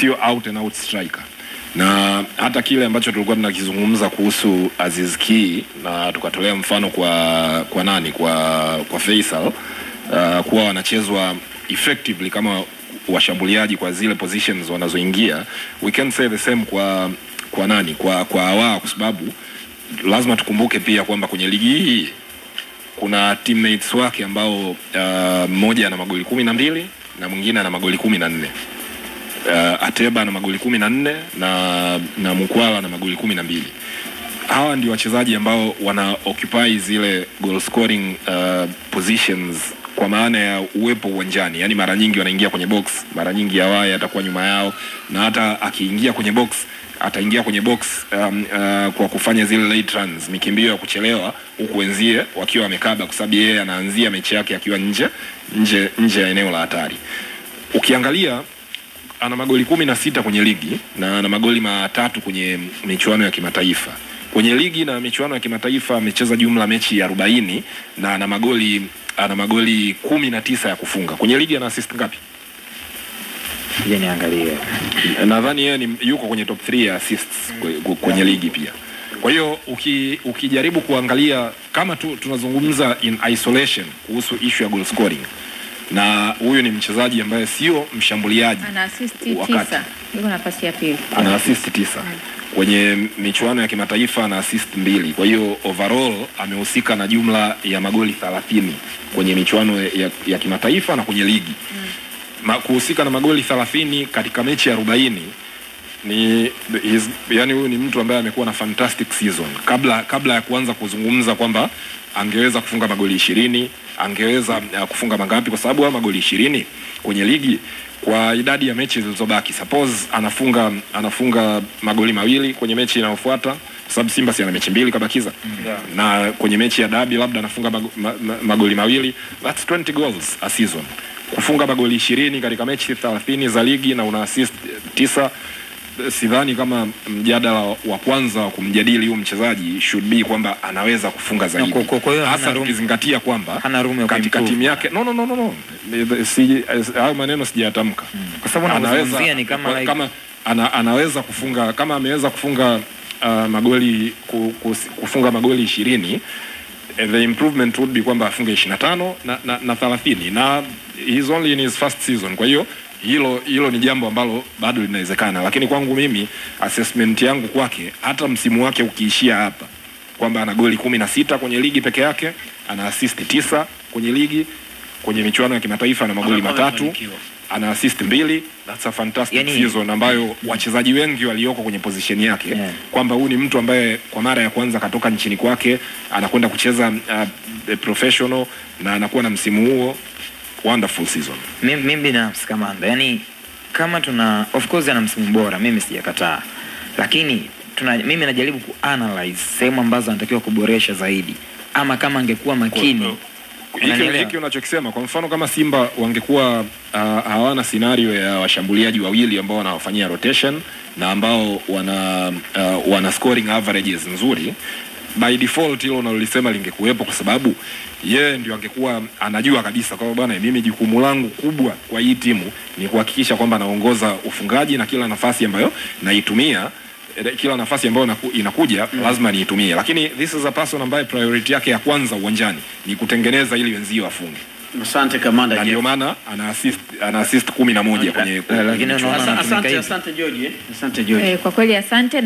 sio out and out striker. Na hata kile ambacho tulikuwa tunakizungumza kuhusu Aziz Ki na tukatolea mfano kwa Faisal kuwa wanachezwa effectively kama washambuliaji kwa zile positions wanazoingia, we can say the same kwa Awa, kwa sababu lazima tukumbuke pia kwamba kwenye ligi hii kuna teammates wake ambao mmoja ana magoli 12 na mwingine ana magoli 14. Ateba ana magoli 14 na Mukwala na magoli 12. Hawa ndio wachezaji ambao wana occupy zile goal scoring positions kwa maana ya uwepo uwanjani. Yani mara nyingi wanaingia kwenye box, mara nyingi Awai atakuwa nyuma yao, na hata akiingia kwenye box ataingia kwenye box kwa kufanya zile late runs, mikimbio ya kuchelewa huku wenzie wakiwa wamekaba, kwa sababu yeye anaanzia mechi yake akiwa nje ya eneo la hatari. Ukiangalia ana magoli 16 kwenye ligi na ana magoli 3 kwenye michuano ya kimataifa. Kwenye ligi na michuano ya kimataifa amecheza jumla mechi ya 40 na ana magoli 19 ya kufunga. Kwenye ligi ana assist ngapi? Niangalie. Nadhani yeye yuko kwenye top 3 ya assists kwenye ligi pia. Kwa hiyo ukijaribu kuangalia kama tunazungumza in isolation kuhusu issue ya goal scoring, na huyu ni mchezaji ambaye sio mshambuliaji, ana assist 9, yuko nafasi ya pili, ana assist 9. Kwenye michuano ya kimataifa ana assist 2. Kwa hiyo overall amehusika na jumla ya magoli 30 kwenye michuano ya kimataifa na kwenye ligi. Kuhusika na magoli 30 katika mechi ya 40 yani huyu ni mtu ambaye amekuwa na fantastic season. Kabla ya kuanza kuzungumza kwamba angeweza kufunga magoli 20, angeweza kufunga mangapi, kwa sababu magoli 20 kwenye ligi kwa idadi ya mechi zilizobaki, suppose anafunga magoli 2 kwenye mechi inayofuata, sababu Simba si ana mechi 2 kabakiza. Na kwenye mechi ya dabi labda anafunga magoli 2, that's 20 goals a season. Kufunga magoli 20 katika mechi 30 za ligi na una assist 9, sidhani kama mjadala wa kwanza wa kumjadili huyu mchezaji should be kwamba anaweza kufunga zaidi. Hasa tukizingatia kwamba katika timu yake no. Hayo maneno sijatamka. Kwa sababu anaweza ni kama anaweza kufunga, kama ameweza kufunga kufunga magoli 20, the improvement would be kwamba afunge 25 na 30, na he's only in his first season. Kwa hiyo hilo ni jambo ambalo bado linawezekana, lakini kwangu mimi assessment yangu kwake, hata msimu wake ukiishia hapa kwamba ana goli 16 kwenye ligi peke yake, ana assist 9 kwenye ligi, kwenye michuano ya kimataifa ana magoli 3, ana assist 2, that's a fantastic season ambayo wachezaji wengi walioko kwenye position yake kwamba huyu ni mtu ambaye kwa mara ya kwanza katoka nchini kwake anakwenda kucheza professional na anakuwa na msimu huo wonderful season. Mimi binafsi Kamanda, yani kama of course ana msimu bora, mimi sijakataa, lakini mimi najaribu kuanalyze sehemu ambazo anatakiwa kuboresha zaidi, ama kama angekuwa makini. Hiki unachokisema, kwa mfano kama Simba wangekuwa hawana scenario ya washambuliaji wawili ambao wanawafanyia rotation na ambao wana scoring averages nzuri, by default hilo unalolisema lingekuwepo, kwa sababu yeye ndio angekuwa anajua kabisa kwa bwana, mimi jukumu langu kubwa kwa hii timu ni kuhakikisha kwamba naongoza ufungaji, na kila nafasi ambayo naitumia, kila nafasi ambayo inakuja lazima niitumie. Lakini this is a person ambaye priority yake ya kwanza uwanjani ni kutengeneza ili wenzio wafunge. Asante Kamanda. Ndio maana ana assist 11 kwenye lakini asante George. Asante George. Kwa kweli asante.